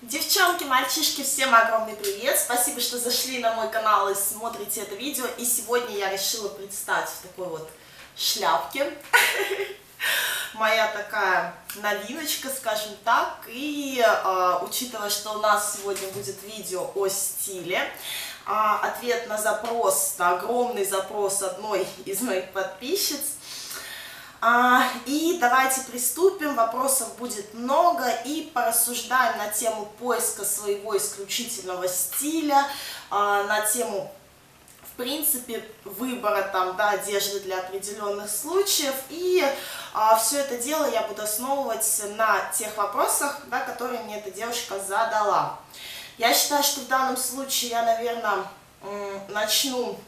Девчонки, мальчишки, всем огромный привет! Спасибо, что зашли на мой канал и смотрите это видео. И сегодня я решила предстать в такой вот шляпке. Моя такая новиночка, скажем так. И учитывая, что у нас сегодня будет видео о стиле, ответ на запрос, на огромный запрос одной из моих подписчиц. И давайте приступим, вопросов будет много, и порассуждаем на тему поиска своего исключительного стиля, на тему, в принципе, выбора там, да, одежды для определенных случаев, и все это дело я буду основывать на тех вопросах, да, которые мне эта девушка задала. Я считаю, что в данном случае я, наверное, начну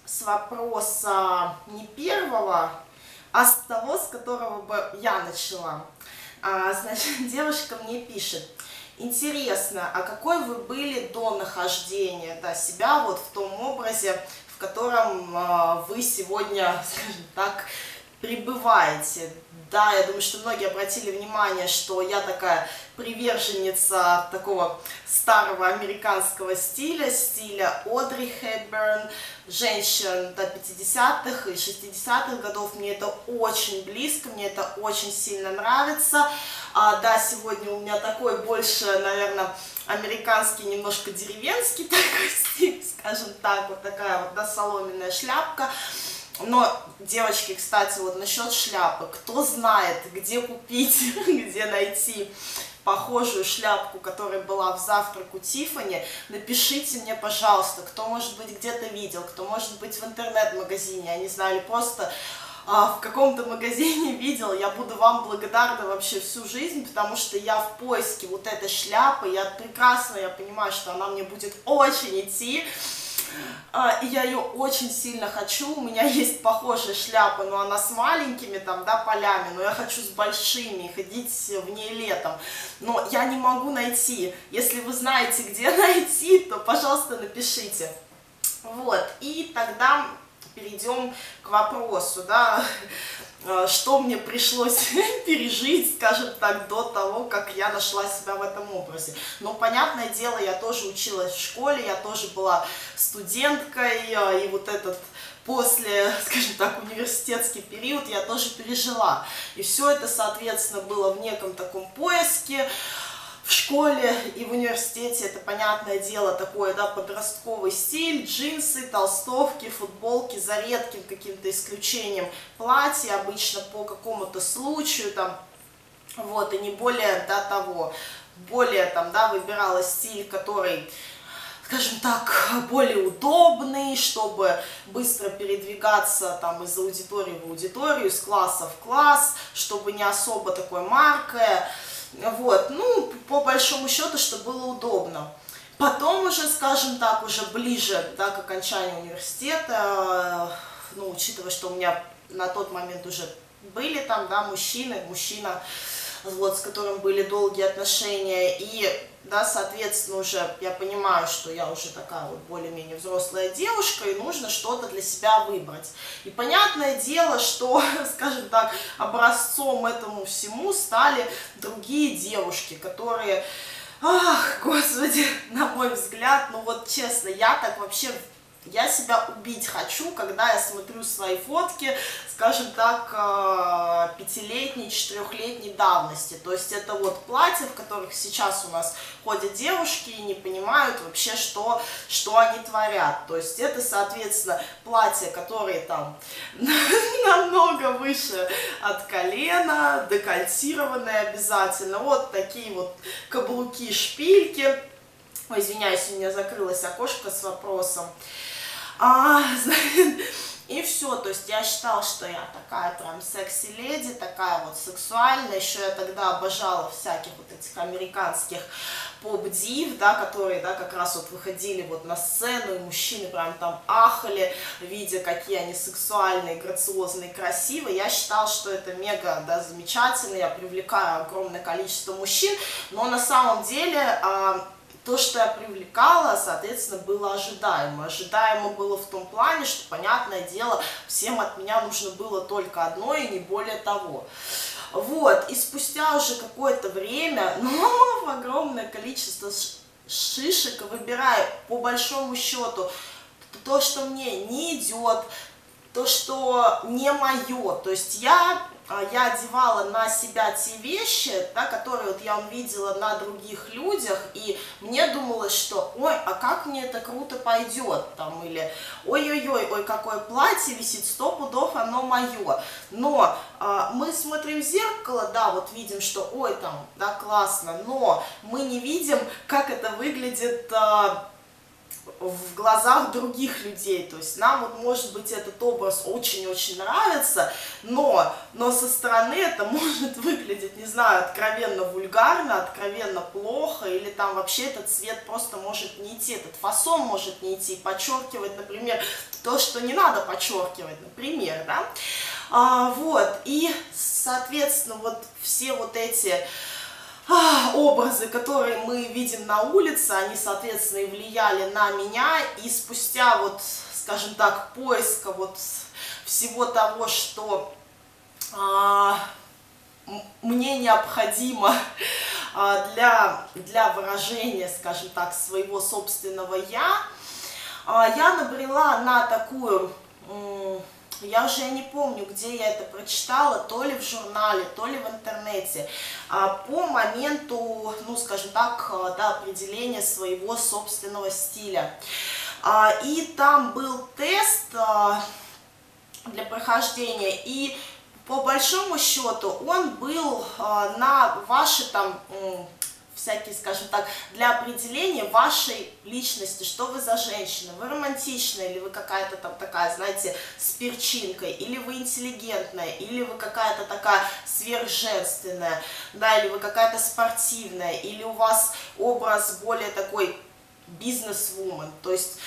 с вопроса не первого, а с того, с которого бы я начала. Значит, девушка мне пишет: интересно, а какой вы были до нахождения, да, себя вот в том образе, в котором вы сегодня, скажем так, пребываете? Да, я думаю, что многие обратили внимание, что я такая приверженница такого старого американского стиля Одри Хепберн, женщин до 50-х и 60-х годов. Мне это очень близко, мне это очень сильно нравится. Да, сегодня у меня такой больше, наверное, американский, немножко деревенский такой стиль, скажем так, вот такая вот, да, соломенная шляпка. Но, девочки, кстати, вот насчет шляпы, кто знает, где купить, где найти похожую шляпку, которая была в «Завтрак у Тиффани», напишите мне, пожалуйста, кто, может быть, где-то видел, кто, может быть, в интернет-магазине, я не знаю, или просто в каком-то магазине видел. Я буду вам благодарна вообще всю жизнь, потому что я в поиске вот этой шляпы, я понимаю, что она мне будет очень идти. И я ее очень сильно хочу. У меня есть похожая шляпа, но она с маленькими там, да, полями, но я хочу с большими, ходить в ней летом. Но я не могу найти. Если вы знаете, где найти, то, пожалуйста, напишите. Вот, и тогда перейдем к вопросу, да, что мне пришлось пережить, скажем так, до того, как я нашла себя в этом образе. Но, понятное дело, я тоже училась в школе, я тоже была студенткой, и вот этот после, скажем так, университетский период я тоже пережила. И все это, соответственно, было в неком таком поиске. В школе и в университете это, понятное дело, такой, да, подростковый стиль, джинсы, толстовки, футболки, за редким каким-то исключением платья, обычно по какому-то случаю, там, вот, и не более, да, того. Более, там, да, выбирала стиль, который, скажем так, более удобный, чтобы быстро передвигаться там из аудитории в аудиторию, из класса в класс, чтобы не особо такой маркой. Вот, ну, по большому счету, чтобы было удобно. Потом уже, скажем так, уже ближе, да, к окончанию университета, ну, учитывая, что у меня на тот момент уже были там, да, мужчина, вот, с которым были долгие отношения, и, да, соответственно, уже я понимаю, что я уже такая вот более-менее взрослая девушка, и нужно что-то для себя выбрать. И понятное дело, что, скажем так, образцом этому всему стали другие девушки, которые, ах, господи, на мой взгляд, ну вот честно, я так вообще... Я себя убить хочу, когда я смотрю свои фотки, скажем так, 5-летней, 4-летней давности. То есть это вот платья, в которых сейчас у нас ходят девушки и не понимают вообще, что они творят. То есть это, соответственно, платья, которые там намного выше от колена, декольтированные обязательно. Вот такие вот каблуки, шпильки. Ой, извиняюсь, у меня закрылось окошко с вопросом. И все, то есть я считала, что я такая прям секси-леди, такая вот сексуальная. Еще я тогда обожала всяких вот этих американских поп-див, да, которые, да, как раз вот выходили вот на сцену, и мужчины прям там ахали, видя, какие они сексуальные, грациозные, красивые. Я считала, что это мега, да, замечательно, я привлекаю огромное количество мужчин, но на самом деле... То, что я привлекала, соответственно, было ожидаемо. Ожидаемо было в том плане, что, понятное дело, всем от меня нужно было только одно и не более того. Вот, и спустя уже какое-то время, ну, огромное огромное количество шишек и выбираю по большому счету то, что мне не идет, то, что не мое. То есть я одевала на себя те вещи, да, которые вот я увидела на других людях, и мне думалось, что ой, а как мне это круто пойдет, там, или ой-ой-ой, ой, какое платье висит, 100 пудов оно мое. Но мы смотрим в зеркало, да, вот видим, что ой, там, да, классно, но мы не видим, как это выглядит в глазах других людей. То есть нам вот, может быть, этот образ очень-очень нравится, но со стороны это может выглядеть, не знаю, откровенно вульгарно, откровенно плохо, или там вообще этот цвет просто может не идти, этот фасон может не идти, подчеркивать, например, то, что не надо подчеркивать, например, да. Вот, и, соответственно, вот все вот эти образы, которые мы видим на улице, они, соответственно, и влияли на меня, и спустя вот, скажем так, поиска вот всего того, что мне необходимо для выражения, скажем так, своего собственного я набрела на такую... Я уже не помню, где я это прочитала, то ли в журнале, то ли в интернете, по моменту, ну, скажем так, до определения своего собственного стиля. И там был тест для прохождения, и по большому счету он был на ваши там... всякие, скажем так, для определения вашей личности, что вы за женщина, вы романтичная, или вы какая-то там такая, знаете, с перчинкой, или вы интеллигентная, или вы какая-то такая сверхженственная, да, или вы какая-то спортивная, или у вас образ более такой бизнес-вумен, то есть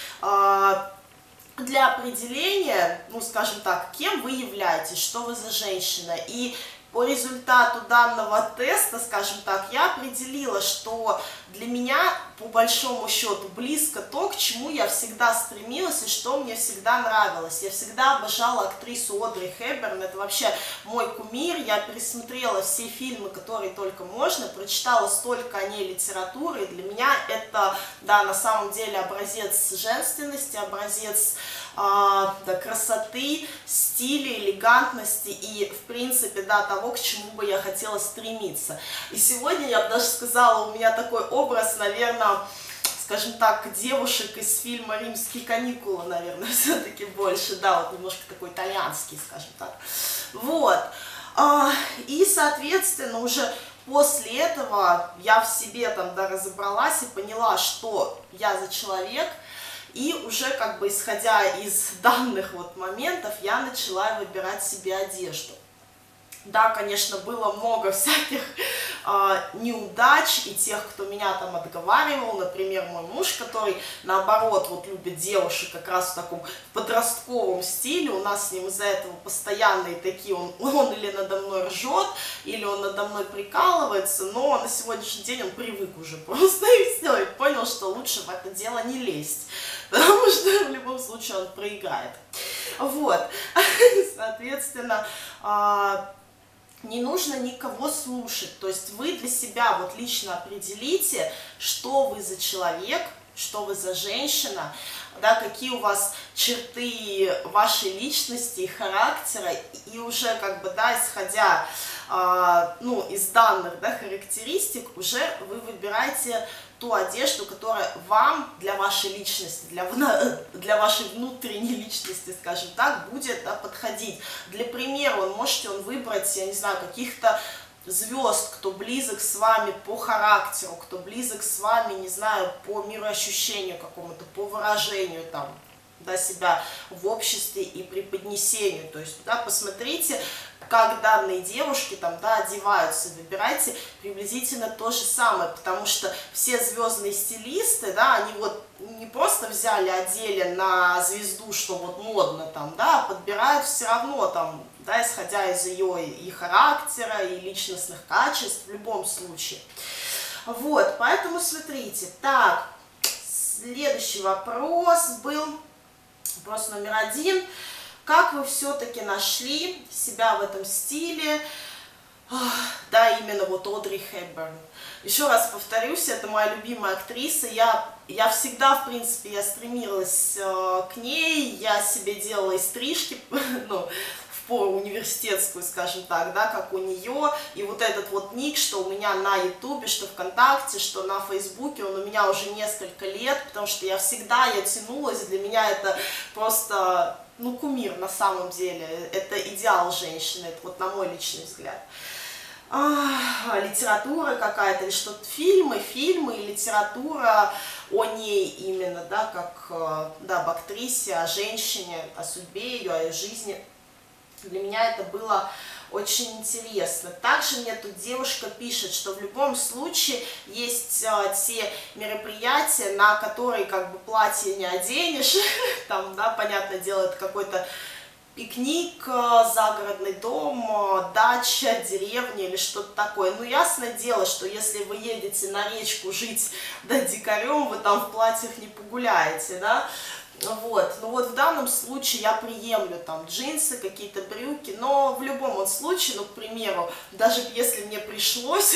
для определения, ну, скажем так, кем вы являетесь, что вы за женщина, и по результату данного теста, скажем так, я определила, что для меня, по большому счету, близко то, к чему я всегда стремилась и что мне всегда нравилось. Я всегда обожала актрису Одри Хепберн, это вообще мой кумир, я пересмотрела все фильмы, которые только можно, прочитала столько о ней литературы, и для меня это, да, на самом деле образец женственности, образец да, красоты, стиля, элегантности и, в принципе, да, того, к чему бы я хотела стремиться. И сегодня, я бы даже сказала, у меня такой образ, наверное, скажем так, девушек из фильма «Римские каникулы», наверное, все-таки больше, да, вот немножко такой итальянский, скажем так. Вот. И, соответственно, уже после этого я в себе там, да, разобралась и поняла, что я за человек. И уже как бы исходя из данных вот моментов, я начала выбирать себе одежду. Да, конечно, было много всяких неудач и тех, кто меня там отговаривал. Например, мой муж, который наоборот вот любит девушек как раз в таком подростковом стиле. У нас с ним из-за этого постоянные такие, он или надо мной ржет, или он надо мной прикалывается, но на сегодняшний день он привык уже просто и все, и понял, что лучше в это дело не лезть, потому что в любом случае он проиграет. Вот, соответственно, не нужно никого слушать, то есть вы для себя вот лично определите, что вы за человек, что вы за женщина, да, какие у вас черты вашей личности и характера, и уже как бы, да, исходя ну, из данных, да, характеристик, уже вы выбираете ту одежду, которая вам, для вашей личности, для вашей внутренней личности, скажем так, будет, да, подходить. Для примера, можете выбрать, я не знаю, каких-то звезд, кто близок с вами по характеру, кто близок с вами, не знаю, по мироощущению какому-то, по выражению там, да, себя в обществе и преподнесению. То есть, да, посмотрите, как данные девушки там, да, одеваются, выбирайте приблизительно то же самое, потому что все звездные стилисты, да, они вот не просто взяли, одели на звезду, что вот модно там, да, а подбирают все равно там, да, исходя из ее и характера, и личностных качеств в любом случае. Вот, поэтому смотрите. Так, следующий вопрос был, вопрос номер 1. Как вы все-таки нашли себя в этом стиле? Да, именно вот Одри Хепберн. Еще раз повторюсь, это моя любимая актриса. Я всегда, в принципе, я стремилась к ней, я себе делала и стрижки, ну, в пору университетскую, скажем так, да, как у нее. И вот этот вот ник, что у меня на Ютубе, что ВКонтакте, что на Фейсбуке, он у меня уже несколько лет, потому что я тянулась, для меня это просто, ну, кумир на самом деле, это идеал женщины, это вот на мой личный взгляд. Литература какая-то или что-то, фильмы и литература о ней именно, да, как, да, об актрисе, о женщине, о судьбе ее, о ее жизни. Для меня это было очень интересно. Также мне тут девушка пишет, что в любом случае есть те мероприятия, на которые как бы платье не оденешь, там, да, понятное дело, это какой-то пикник, загородный дом, дача, деревня или что-то такое. Ну, ясное дело, что если вы едете на речку жить, да, дикарем, вы там в платьях не погуляете, да. Вот, ну вот в данном случае я приемлю там джинсы, какие-то брюки, но в любом случае, ну, к примеру, даже если мне пришлось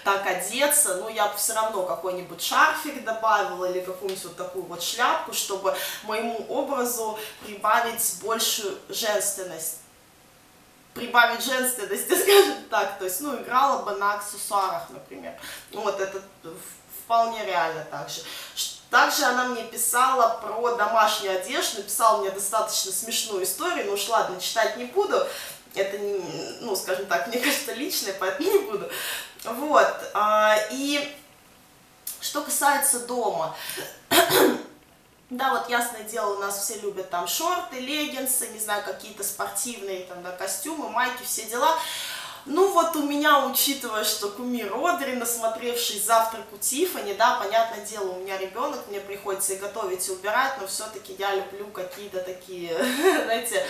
так одеться, ну, я бы все равно какой-нибудь шарфик добавила или какую-нибудь вот такую вот шляпку, чтобы моему образу прибавить большую женственность. Прибавить женственности, скажем так, то есть, ну, играла бы на аксессуарах, например. Вот, это вполне реально также. Также она мне писала про домашнюю одежду, написала мне достаточно смешную историю, но уж ладно, читать не буду, это, ну, скажем так, мне кажется, личное, поэтому не буду. Вот, и что касается дома, да, вот ясное дело, у нас все любят там шорты, леггинсы, не знаю, какие-то спортивные там, да, костюмы, майки, все дела. Ну вот у меня, учитывая, что кумир Одри, насмотревшись «Завтрак у Тиффани», да, понятное дело, у меня ребенок, мне приходится и готовить, и убирать, но все-таки я люблю какие-то такие, знаете,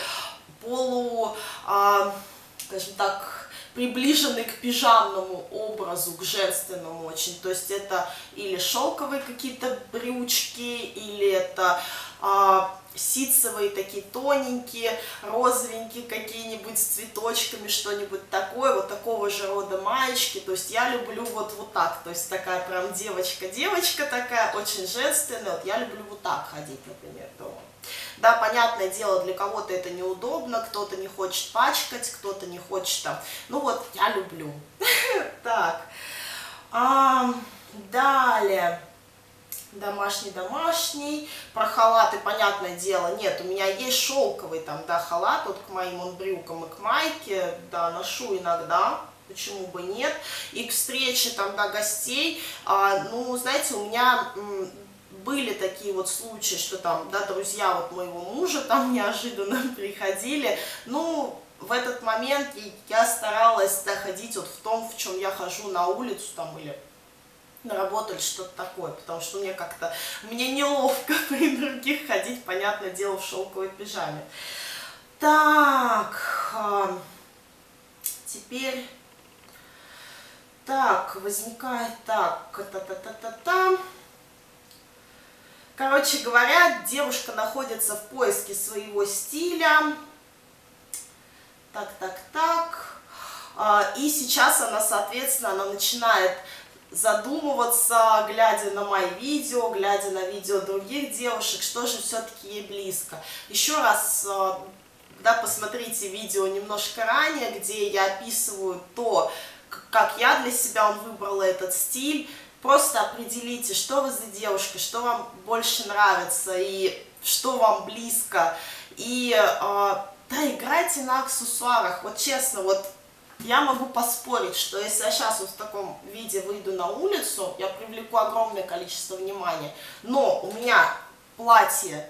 скажем так, приближенный к пижамному образу, к женственному очень. То есть это или шелковые какие-то брючки, или это ситцевые такие тоненькие, розовенькие какие-нибудь с цветочками, что-нибудь такое, вот такого же рода маечки. То есть я люблю вот так, то есть такая прям девочка такая, очень женственная. Вот я люблю вот так ходить, например, дома. Да, понятное дело, для кого-то это неудобно, кто-то не хочет пачкать, кто-то не хочет там. Ну вот, я люблю. Так. Далее. Домашний. Про халаты, понятное дело, нет, у меня есть шелковый там, да, халат, вот к моим он брюкам и к майке, да, ношу иногда, почему бы нет. И к встрече там, да, гостей, ну, знаете, у меня были такие вот случаи, что там, да, друзья вот моего мужа там неожиданно приходили, ну, в этот момент я старалась, да, ходить вот в том, в чем я хожу на улицу там или на работу или что-то такое, потому что мне неловко при других ходить, понятное дело, в шелковой пижаме. Так, теперь, так, возникает, так, короче говоря, девушка находится в поиске своего стиля, и сейчас она, соответственно, она начинает задумываться, глядя на мои видео, глядя на видео других девушек, что же все-таки ей близко. Еще раз, да, посмотрите видео немножко ранее, где я описываю то, как я для себя выбрала этот стиль. Просто определите, что вы за девушка, что вам больше нравится и что вам близко. И да, играйте на аксессуарах. Вот честно, вот я могу поспорить, что если я сейчас вот в таком виде выйду на улицу, я привлеку огромное количество внимания. Но у меня платье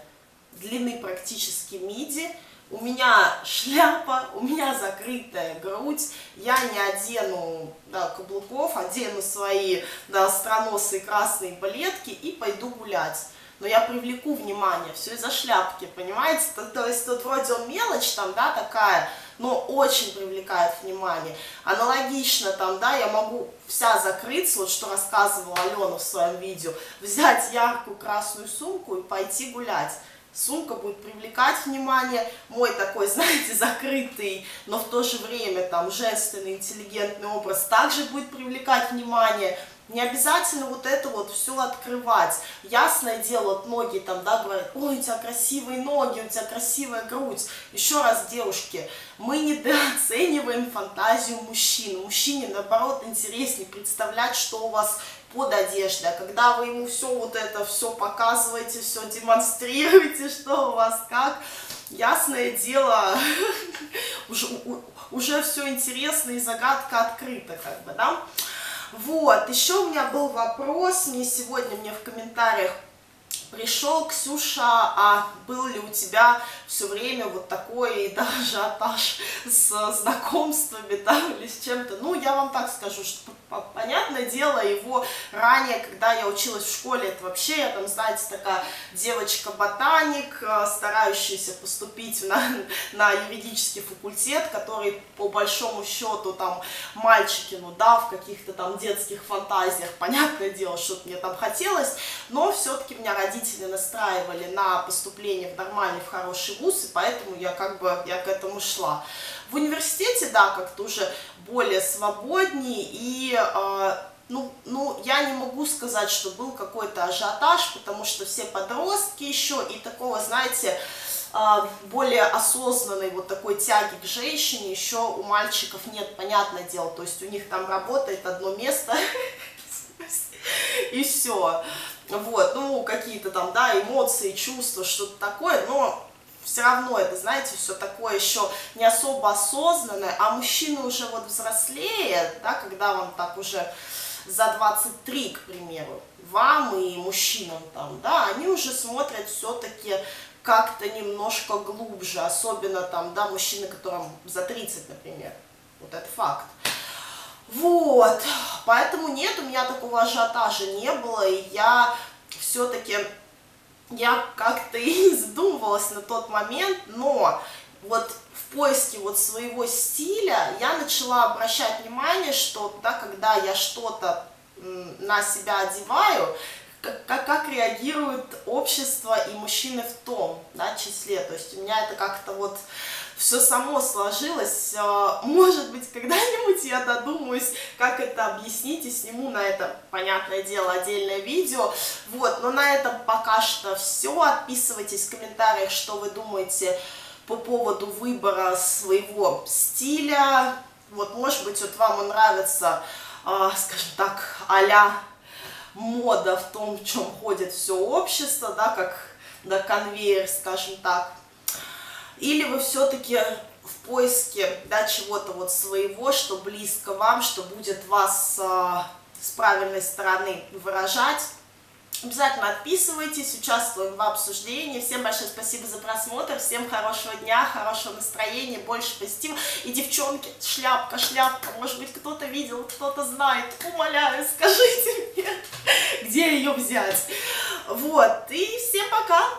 длины практически миди, у меня шляпа, у меня закрытая грудь, я не одену, да, каблуков, одену свои, да, остроносые красные балетки и пойду гулять. Но я привлеку внимание, все из-за шляпки, понимаете? То есть тут вроде он мелочь там, да, такая, но очень привлекает внимание. Аналогично там, да, я могу вся закрыться, вот что рассказывала Алена в своем видео, взять яркую красную сумку и пойти гулять. сумка будет привлекать внимание. Мой такой, знаете, закрытый, но в то же время там женственный, интеллигентный образ также будет привлекать внимание. Не обязательно вот это вот все открывать. Ясное дело, вот многие там, да, говорят: ой, у тебя красивые ноги, у тебя красивая грудь. Еще раз, девушки, мы недооцениваем фантазию мужчин. Мужчине, наоборот, интереснее представлять, что у вас под одеждой. А когда вы ему все вот это, все показываете, все демонстрируете, что у вас как, ясное дело, уже все интересно и загадка открыта, как бы, да. Вот, еще у меня был вопрос, мне в комментариях пришел: Ксюша, а был ли у тебя все время вот такой, да, ажиотаж с знакомствами, да, или с чем-то? Ну, я вам так скажу, что, понятное дело, его ранее, когда я училась в школе, это вообще, я там, знаете, такая девочка-ботаник, старающаяся поступить на юридический факультет, который, по большому счету, там, мальчики, ну да, в каких-то там детских фантазиях, понятное дело, что-то мне там хотелось, но все-таки меня родители настраивали на поступление в нормальный, в хороший вуз, и поэтому я к этому шла. В университете, да, как-то уже более свободнее, и ну, я не могу сказать, что был какой-то ажиотаж, потому что все подростки еще, и такого, знаете, более осознанной вот такой тяги к женщине еще у мальчиков нет, понятное дело, то есть у них там работает одно место, и все. Вот, ну, какие-то там, да, эмоции, чувства, что-то такое, но все равно это, знаете, все такое еще не особо осознанное, а мужчины уже вот взрослее, да, когда вам так уже за 23, к примеру, вам и мужчинам там, да, они уже смотрят все-таки как-то немножко глубже, особенно там, да, мужчины, которым за 30, например, вот это факт. Вот, поэтому нет, у меня такого ажиотажа не было, и я все-таки, я как-то и не задумывалась на тот момент, но вот в поиске вот своего стиля я начала обращать внимание, что, да, когда я что-то на себя одеваю, как реагирует общество и мужчины в том, да, числе, то есть у меня это как-то вот все само сложилось. Может быть, когда-нибудь я додумаюсь, как это объяснить, и сниму на это, понятное дело, отдельное видео. Вот, но на этом пока что все. Отписывайтесь в комментариях, что вы думаете по поводу выбора своего стиля. Вот, может быть, вот вам нравится, скажем так, а-ля мода в том, в чем ходит все общество, да, как на конвейер, скажем так. Или вы все-таки в поиске, да, чего-то вот своего, что близко вам, что будет вас с правильной стороны выражать. Обязательно отписывайтесь, участвуем в обсуждении. Всем большое спасибо за просмотр, всем хорошего дня, хорошего настроения, больше позитива. И, девчонки, шляпка, может быть, кто-то видел, кто-то знает, умоляю, скажите мне, где ее взять. Вот, и всем пока!